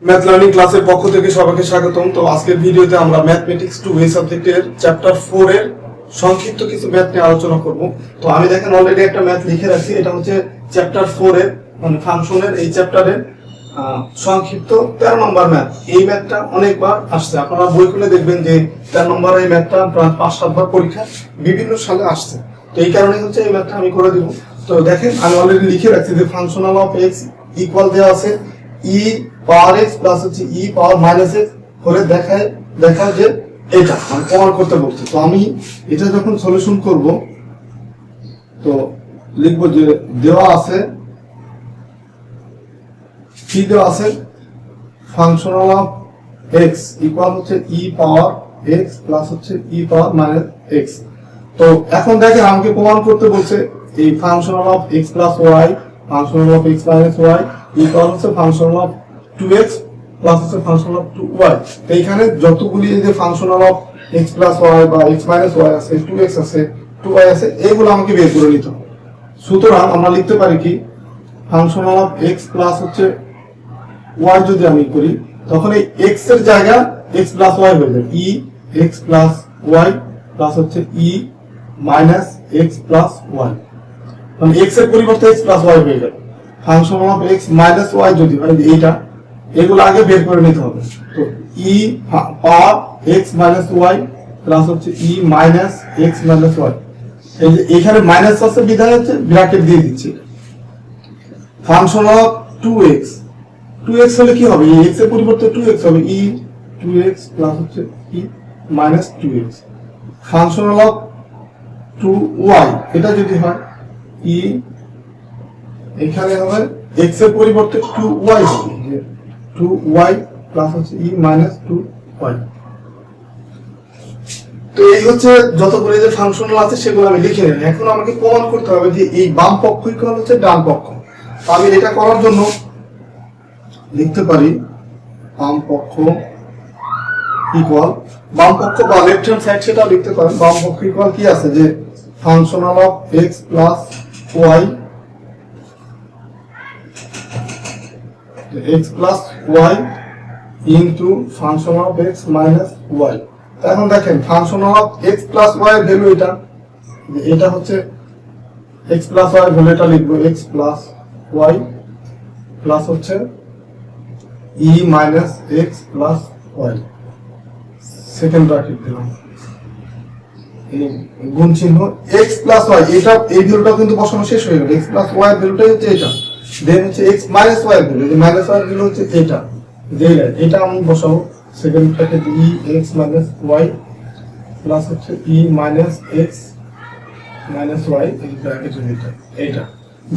Math learning ক্লাসের পক্ষ থেকে সবাইকে স্বাগতম। তো আজকের ভিডিওতে আমরা ম্যাথমেটিক্স 2 এই সাবজেক্টের চ্যাপ্টার 4 এর সংক্ষিপ্ত কিছু ম্যাথ নিয়ে আলোচনা করব। তো আমি দেখেন অলরেডি একটা ম্যাথ লিখে রাখছি, এটা হচ্ছে চ্যাপ্টার 4 এর মানে ফাংশনের এই চ্যাপ্টারের সংক্ষিপ্ত 13 নম্বর ম্যাথ। এই ম্যাথটা অনেকবার আসছে, আপনারা বই খুলে দেখবেন যে 13 নম্বর এই ম্যাথটা প্রায় 5-7 বার পরীক্ষা বিভিন্ন সালে আসছে। তো এই কারণে হচ্ছে এই ম্যাথটা আমি করে দিব। তো দেখেন আমি অলরেডি লিখে রাখছি যে ফাংশনাল অফ x ইকুয়াল দেওয়া আছে e পাওয়ার x প্লাস হচ্ছে e পাওয়ার মাইনাস x করে দেখা যে এটা আমি প্রমাণ করতে বলছি। তো আমি এটা যখন সলিউশন করব তো লিখবো যে দেওয়া আছে কি দেওয়া আছে ফাংশনাল অফ x ইকুয়াল হচ্ছে e পাওয়ার x প্লাস হচ্ছে e পাওয়ার মাইনাস x। তো এখন দেখেন আমাকে প্রমাণ করতে বলছে এই functional of x plus y functional of x minus y equal হচ্ছে ফাংশনাল অফ 2x প্লাস হচ্ছে ফাংশনাল অফ 2y। তো এখানে যতগুলি যে functional of x plus y বা x মাইনাস y আছে 2x আছে 2y আছে এগুলো আমাকে বের করে নিতে হবে। সুতরাং আমরা লিখতে পারি কি ফাংশনাল অফ x প্লাস হচ্ছে y যদি আমি করি তখন এই x এর জায়গা x প্লাস y হয়ে যাবে e x plus y plus হচ্ছে e minus x plus y, মানে x এর পরিবর্তে x প্লাস y হয়ে যাবে। Functional of x minus y যদি হয় এইটা এগুলো আগে বের করে নিতে হবে। তো e পাওয়ার x মাইনাস y প্লাস হচ্ছে e minus x minus y, এই যে এখানে মাইনাস আছে বিধায় হচ্ছে ব্র্যাকেট দিয়ে দিচ্ছি। ফাংশনাল অফ 2x হলে কি হবে x এর পরিবর্তে 2x হবে e 2x প্লাস হচ্ছে e minus 2x। Functional of 2y এটা যদি হয় e এখানে হবে x এর পরিবর্তে 2y হবে যে 2y প্লাস হচ্ছে e মাইনাস 2y। তো এই হচ্ছে যতগুলো যে ফাংশনাল আছে সেগুলো আমি লিখে নিলাম। এখন আমাকে প্রমাণ করতে হবে যে এই বাম পক্ষ ইকুয়াল হচ্ছে ডান পক্ষ। তো আমি এটা করার জন্য লিখতে পারি বাম পক্ষ ইকুয়াল বাম পক্ষ বা লেফট হ্যান্ড সাইড সেটা লিখতে পারেন। বাম পক্ষ ইকুয়াল কি আছে যে functional of x plus y x plus y into functional of x minus y। এখন দেখেন functional of x plus y এর ভ্যালু এটা হচ্ছে x প্লাস y এর ভ্যালু এটা লিখবো x প্লাস y প্লাস হচ্ছে e minus x plus y second bracket দিলাম গুণ চিহ্ন x প্লাস y এটা এই ভ্যালুটা কিন্তু বসানো শেষ হয়ে গেল। x প্লাস y এর ভ্যালুটাই হচ্ছে এটা, দেন হচ্ছে x মাইনাস y এর ভ্যালু, যে মাইনাস y এর ভ্যালু হচ্ছে এটা, এটা আমি বসাবো second bracket e x minus y plus হচ্ছে e minus x minus y এই ব্র্যাকেট এটা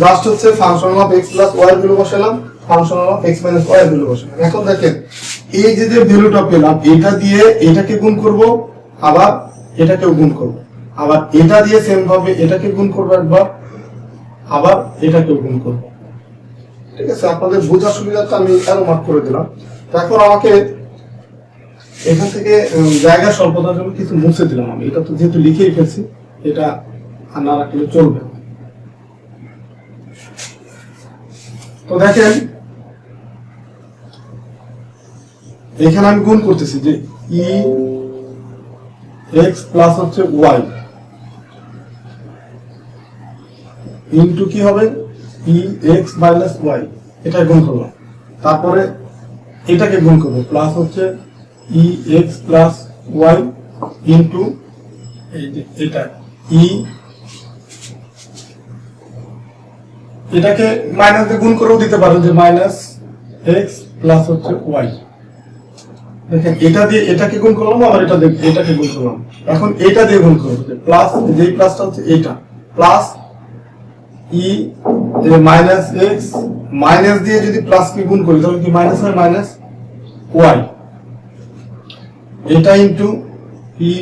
জাস্ট হচ্ছে functional of x plus y এর ভ্যালু বসালাম, functional of x minus y এর ভ্যালু বসালাম। এখন দেখেন এই যে ভ্যালুটা পেলাম এটা দিয়ে এটাকে গুণ করব, আবার এটাকেও গুণ করব, আবার এটা দিয়ে সেম ভাবে এটাকে গুণ করব একবার, আবার এটাকেও গুণ করব। ঠিক আছে, আপনাদের বোঝার সুবিধার্থে আমি আরো মার্ক করে দিলাম। এখন আমাকে এখান থেকে জায়গা স্বল্পতার জন্য কিছু মুছে দিলাম। আমি এটা তো যেহেতু লিখেই ফেলছি এটা আর না রাখলে চলবে। তো দেখেন এখানে আমি গুণ করতেছি যে e x প্লাস হচ্ছে y ইনটু কি হবে e x মাইনাস y, এটা গুণ করলাম, তারপরে এটাকে গুণ করব প্লাস হচ্ছে e x plus y into এই যে এটা e এটাকে মাইনাস দিয়ে গুণ করেও দিতে পারেন যে মাইনাস x প্লাস হচ্ছে y। দেখেন এটা দিয়ে এটাকে গুণ করলাম, আবার এটাকে গুণ করলাম, এখন এটা দিয়ে গুণ করব প্লাস যেই প্লাসটা হচ্ছে এটা plus e minus x minus দিয়ে যদি প্লাস কি গুণ করি তাহলে কি মাইনাস হয় মাইনাস y, এটা into e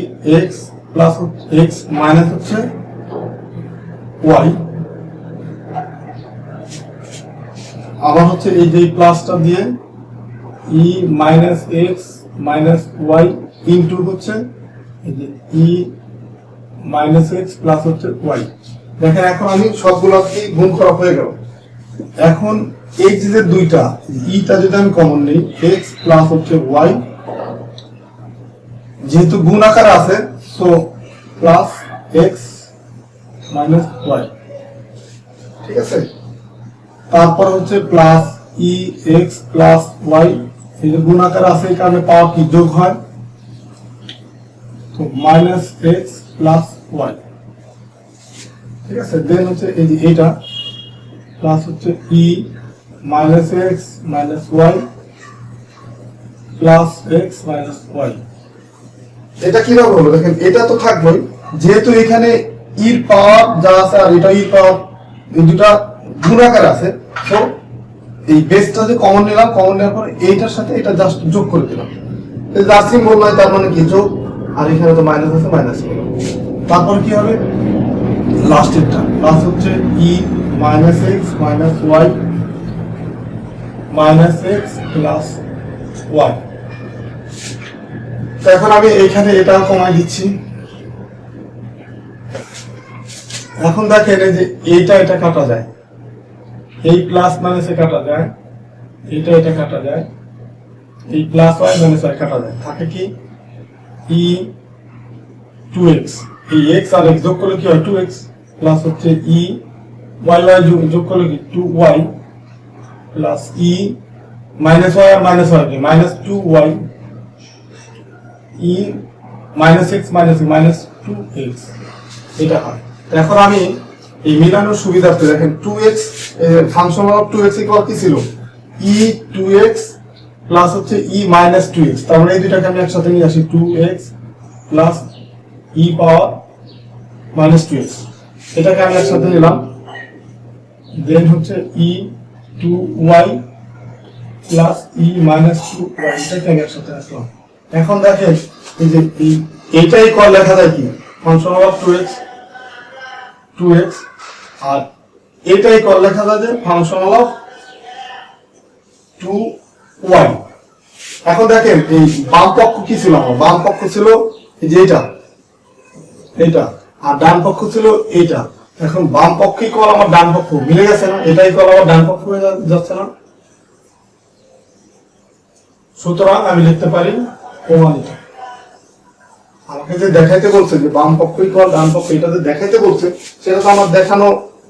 x plus x minus হচ্ছে y, আবার হচ্ছে এই যে প্লাসটা দিয়ে e minus x minus y into হচ্ছে এই যে e মাইনাস x প্লাস হচ্ছে y। দেখেন এখন আমি সবগুলো গুণ করা হয়ে গেল। এখন এই যে দুইটা ইটা যদি আমি কমন নিই এক্স প্লাস হচ্ছে ওয়াই, যেহেতু গুণ আকারে আছে so plus x minus Y, ঠিক আছে। তারপর হচ্ছে প্লাস ই এক্স প্লাস ওয়াই, এই যে গুণ আকারে আছে এই কারণে পাওয়ার কি যোগ হয়, তো মাইনাস এক্স প্লাস ওয়াই, ঠিক আছে। দেন হচ্ছে এই যে এইটা প্লাস হচ্ছে e minus x minus y plus x minus y. এটা কিভাবে হলো দেখেন, এটা তো থাকবেই যেহেতু এখানে ইর পাওয়ার যা আছে আর এটা ইর পাওয়ার এই দুটা গুণাকার আছে, তো এই বেসটা যে কমন নিলাম, কমন নেওয়ার পর এইটার সাথে এটা জাস্ট যোগ করে দিলাম, জাস্ট সিম্বল নয় তার মানে কি যোগ, আর এখানে তো মাইনাস আছে মাইনাস করলাম। তারপর কি হবে লাস্টেরটা প্লাস হচ্ছে e minus x minus y minus x plus y. তো এখন আমি এইখানে এটা কমাই দিচ্ছি। এখন দেখেন এই যে এইটা এটা কাটা যায়, এই প্লাস মাইনাসে কাটা যায়, এইটা এটা কাটা যায়, এই প্লাস ওয়াই মাইনাস ওয়াই কাটা যায়, থাকে কি ই 2x, এই x আর x যোগ করলে কি হয় 2x প্লাস হচ্ছে ই y y যোগ করলে কি 2y plus E minus y আর মাইনাস y কি মাইনাস 2y ই মাইনাস x মাইনাস 2x, এটা হয়। এখন আমি এই মিলানোর সুবিধার্থে দেখেন 2x function of 2x equal কি ছিল ই 2x প্লাস হচ্ছে ই মাইনাস 2x, তার মানে এই দুটাকে আমি একসাথে নিয়ে আসি 2x plus E power minus 2x, এটাকে আমি একসাথে নিলাম। দেন হচ্ছে ই 2y plus E minus 2y, এটাকে আমি একসাথে আসলাম। এখন দেখেন এই যে এইটাই কল লেখা যায় কি ফাংশন অফ 2x আর এটাই কল লেখা যায় যে ফাংশন অফ 2y। এখন দেখেন এই বাম পক্ষ কি ছিল, আমার বাম পক্ষ ছিল এই যে এটা আর ডান পক্ষ ছিল এইটা। এখন বাম পক্ষই কল আমার ডান পক্ষ মিলে গেছে না, এটাই কল আমার ডান পক্ষ হয়ে যাচ্ছে না, সুতরাং আমি লিখতে পারি প্রমাণিত। আমাকে যে দেখাইতে বলছে যে বাম পক্ষ ইকুয়াল ডান পক্ষ, এটা যে দেখাইতে বলছে সেটা তো আমার দেখানো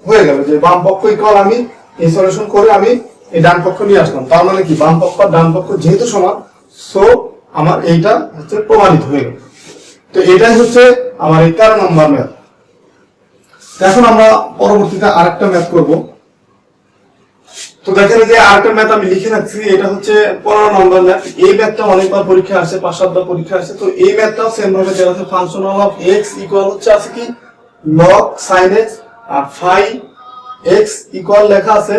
হয়ে গেল যে বাম পক্ষ ইকুয়াল আমি এই সলিউশন করে আমি এই ডান পক্ষ নিয়ে আসলাম, তার মানে কি বাম পক্ষ আর ডান পক্ষ যেহেতু সমান সো আমার এইটা হচ্ছে প্রমাণিত হয়ে গেল। তো এটাই হচ্ছে আমার এই 13 নম্বর ম্যাথ। এখন আমরা পরবর্তীতে আরেকটা ম্যাথ করব। তো দেখেন যে আরেকটা ম্যাথ আমি লিখে রাখছি, এটা হচ্ছে 15 নম্বর ম্যাথ। এই ম্যাথটা অনেকবার পরীক্ষা আসে, 5-7 বার পরীক্ষা আসে। তো এই ম্যাথটাও সেম ভাবে দেওয়া আছে ফাংশনাল অফ x ইকুয়াল হচ্ছে আছে কি log sin x আর phi x ইকুয়াল লেখা আছে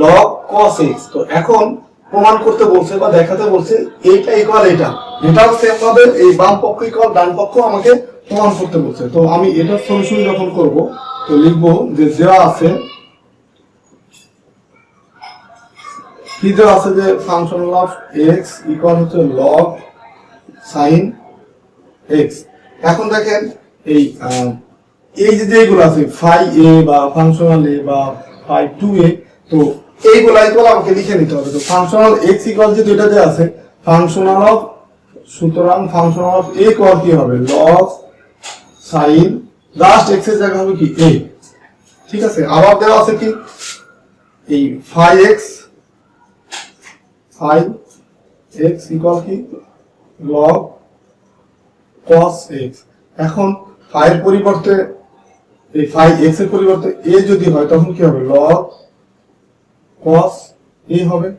log cos x। তো এখন প্রমাণ করতে বলছে বা দেখাতে বলছে এইটা ইকুয়াল এটা, এটাও সেম ভাবে এই বাম পক্ষ ইকুয়াল ডান পক্ষ আমাকে প্রমাণ করতে বলছে। তো আমি এটার সলিউশন যখন করব তো লিখবো যে দেওয়া আছে কি দেওয়া আছে যে ফাংশনাল অফ x ইকুয়াল হচ্ছে log sin x। এখন দেখেন এই যে যেগুলো আছে phi a বা ফাংশনাল a বা phi 2a, তো এইগুলা ইকুয়াল আমাকে লিখে নিতে হবে। তো ফাংশনাল x ইকুয়াল যে দুইটা দেওয়া আছে ফাংশনাল অফ, সুতরাং ফাংশনাল অফ a ইকুয়াল কি হবে log sin জাস্ট x এর জায়গা হবে কি a, ঠিক আছে। আবার দেওয়া আছে কি এই phi x ইকুয়াল কি log cos x। এখন phi এর পরিবর্তে এই phi x এর পরিবর্তে a যদি হয় তখন কি হবে log cos a হবে।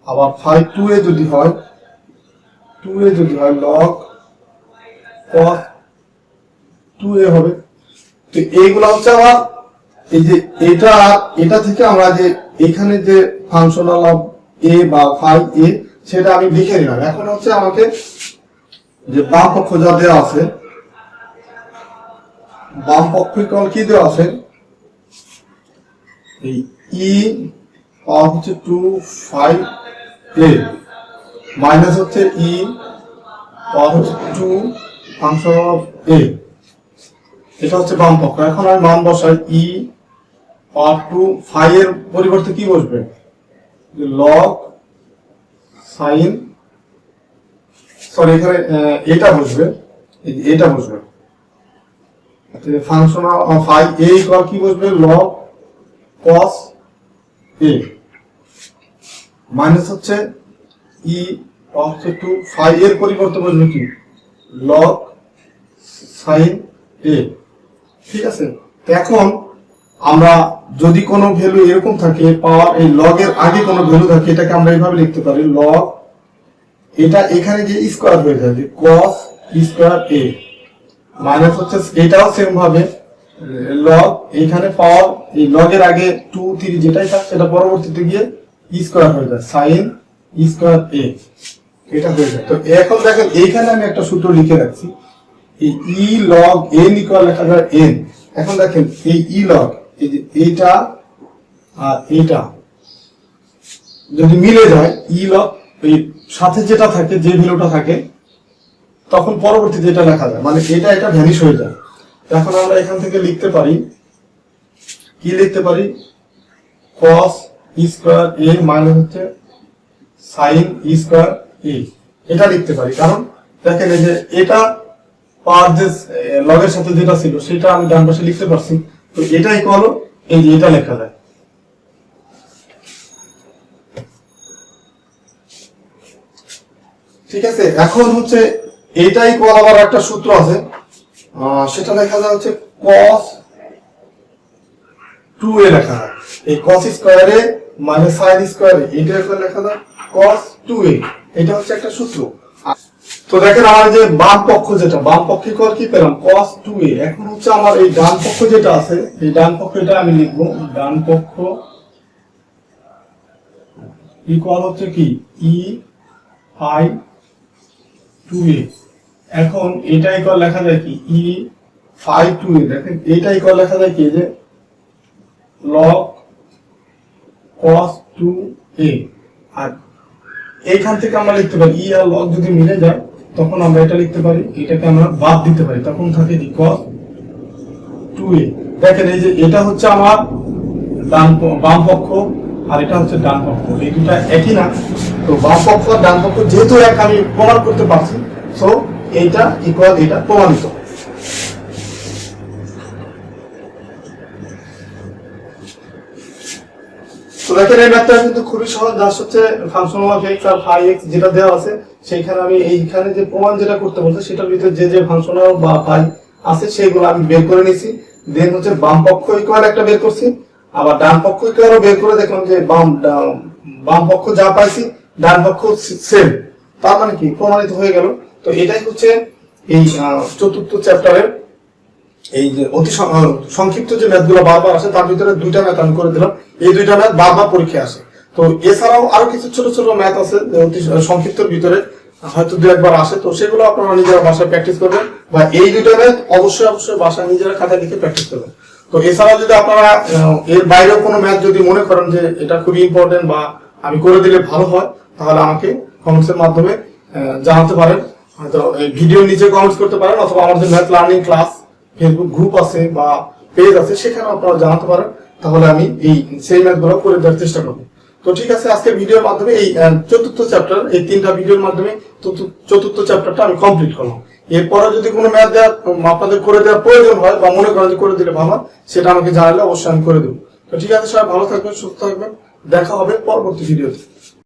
আবার phi 2a যদি হয় log cos 2a হবে। তো এইগুলো হচ্ছে আবার এই যে এটা থেকে আমরা যে এখানে যে ফাংশনাল অফ a বা phi a সেটা আমি লিখে নিলাম। এখন হচ্ছে আমাকে যে বাম পক্ষ যা দেওয়া আছে, বাম পক্ষ ইকুয়াল কি দেওয়া আছে এই e পাওয়ার হচ্ছে 2 phi a মাইনাস হচ্ছে e পাওয়ার হচ্ছে 2 ফাংশনাল অফ a, এটা হচ্ছে বাম পক্ষ। এখন আমি মান বসাই e পাওয়ার 2 ফাই এর পরিবর্তে কি বসবে, লগ সাইন, সরি এখানে এটা বসবে, এটা বসবে ফাংশন অফ ফাই এ ইকুয়াল কি বসবে, লগ কস এ মাইনাস হচ্ছে ই হচ্ছে 2 ফাই এর পরিবর্তে বসবে কি, লগ সাইন এ। ঠিক আছে, এখন আমরা যদি কোনো ভ্যালু এরকম থাকে, পাওয়ার এই লগ এর আগে কোনো ভ্যালু থাকে, এটাকে আমরা এইভাবে লিখতে পারি, লগ এটা এখানে যে স্কয়ার হয়ে যায়, যে cos স্কয়ার a মাইনাস হচ্ছে এটাও সেম ভাবে লগ এখানে পাওয়ার এই লগ এর আগে 2 3 যেটাই থাকে সেটা পরবর্তীতে গিয়ে স্কয়ার হয়ে যায় sin স্কয়ার a, এটা হয়ে যায়। তো এখন দেখেন এইখানে আমি একটা সূত্র লিখে রাখছি, এই e log n ইকুয়াল লেখা যায় n। এখন দেখেন এই e log এই যে এইটা আর এইটা যদি মিলে যায়, e log এই সাথে যেটা থাকে, যে ভ্যালুটা থাকে, তখন পরবর্তী যেটা লেখা যায়, মানে এটা এটা ভ্যানিশ হয়ে যায়। এখন আমরা এখান থেকে লিখতে পারি, কি লিখতে পারি, cos স্কয়ার a মাইনাস হচ্ছে sin স্কয়ার a, এটা লিখতে পারি। কারণ দেখেন এই যে এটা পাওয়ার যে লগের সাথে যেটা ছিল সেটা আমি ডান পাশে লিখতে পারছি, তো এটা ইকুয়াল এই যে এটা লেখা যায়। ঠিক আছে, এখন হচ্ছে এইটা ইকুয়াল আবার একটা সূত্র আছে, সেটা লেখা যায় হচ্ছে cos 2a লেখা হয়, এই cos স্কয়ারে মাইনাস sin স্কয়ারে, এটা ইকুয়াল লেখা যায় cos 2a, এটা হচ্ছে একটা সূত্র। তো দেখেন আমার যে বাম পক্ষ, যেটা বাম পক্ষে ইকুয়াল কি পেলাম, cos 2a। এখন হচ্ছে আমার এই ডান পক্ষ যেটা আছে, এই ডান পক্ষ এটা আমি লিখবো, ডান পক্ষ ইকুয়াল হচ্ছে কি e phi 2a। এখন এটা ইকুয়াল লেখা যায় কি e phi 2a, দেখেন এটা ইকুয়াল লেখা যায় কি যে log cos 2a। আর এইখান থেকে আমরা লিখতে পারি e আর log যদি মিলে যায় তখন আমরা এটা লিখতে পারি, এটাকে আমরা বাদ দিতে পারি, তখন থাকে কি cos 2a। দেখেন এই যে এটা হচ্ছে আমার বাম পক্ষ আর এটা হচ্ছে ডান পক্ষ, এই দুটো একই না, তো বাম পক্ষ আর ডান পক্ষ যেহেতু এক আমি প্রমাণ করতে পারছি, সো এইটা ইকুয়াল এটা প্রমাণিত। তো দেখেন এই ম্যাথটা কিন্তু খুবই সহজ, জাস্ট হচ্ছে ফাংশন অফ x আর ফাই x যেটা দেওয়া আছে সেইখানে আমি এইখানে যে প্রমাণ যেটা করতে বলছে সেটার ভিতরে যে যে ফাংশন বা ফাই আছে সেগুলো আমি বের করে নিছি, দেন হচ্ছে বাম পক্ষ ইকুয়াল একটা বের করছি, আবার ডান পক্ষ ইকুয়ালও বের করে দেখলাম যে বাম পক্ষ যা পাইছি ডান পক্ষ সেম, তার মানে কি প্রমাণিত হয়ে গেল। তো এটাই হচ্ছে এই চতুর্থ চ্যাপ্টারের এই যে অতি সংক্ষিপ্ত যে ম্যাথগুলো বারবার আসে, তার ভিতরে দুইটা ম্যাথ আমি করে দিলাম, এই দুইটা ম্যাথ বারবার পরীক্ষায় আসে। তো এছাড়াও আরো কিছু ছোট ছোট ম্যাথ আছে অতি সংক্ষিপ্তের ভিতরে হয়তো দু একবার আসে, তো সেগুলো আপনারা নিজেরা বাসায় প্র্যাকটিস করবেন, বা এই দুইটা ম্যাথ অবশ্যই বাসায় নিজেরা খাতায় লিখে প্র্যাকটিস করবেন। তো এছাড়াও যদি আপনারা এর বাইরেও কোনো ম্যাথ যদি মনে করেন যে এটা খুবই ইম্পর্টেন্ট বা আমি করে দিলে ভালো হয়, তাহলে আমাকে কমেন্টসের মাধ্যমে জানাতে পারেন, হয়তো এই ভিডিওর নিচে কমেন্টস করতে পারেন, অথবা আমাদের math learning class Facebook group আছে বা পেজ আছে সেখানে আপনারা জানাতে পারেন, তাহলে আমি এই সেই ম্যাথগুলো করে দেওয়ার চেষ্টা করবো। তো ঠিক আছে, আজকে ভিডিওর মাধ্যমে এই চতুর্থ চ্যাপ্টার, এই তিনটা ভিডিওর মাধ্যমে চতুর্থ চ্যাপ্টারটা আমি কমপ্লিট করলাম। এরপরে যদি কোনো ম্যাথ দেওয়ার আপনাদের করে দেওয়ার প্রয়োজন হয় বা মনে করেন যে করে দিলে ভালো, সেটা আমাকে জানালে অবশ্যই আমি করে দেবো। তো ঠিক আছে, সবাই ভালো থাকবেন, সুস্থ থাকবেন, দেখা হবে পরবর্তী ভিডিওতে।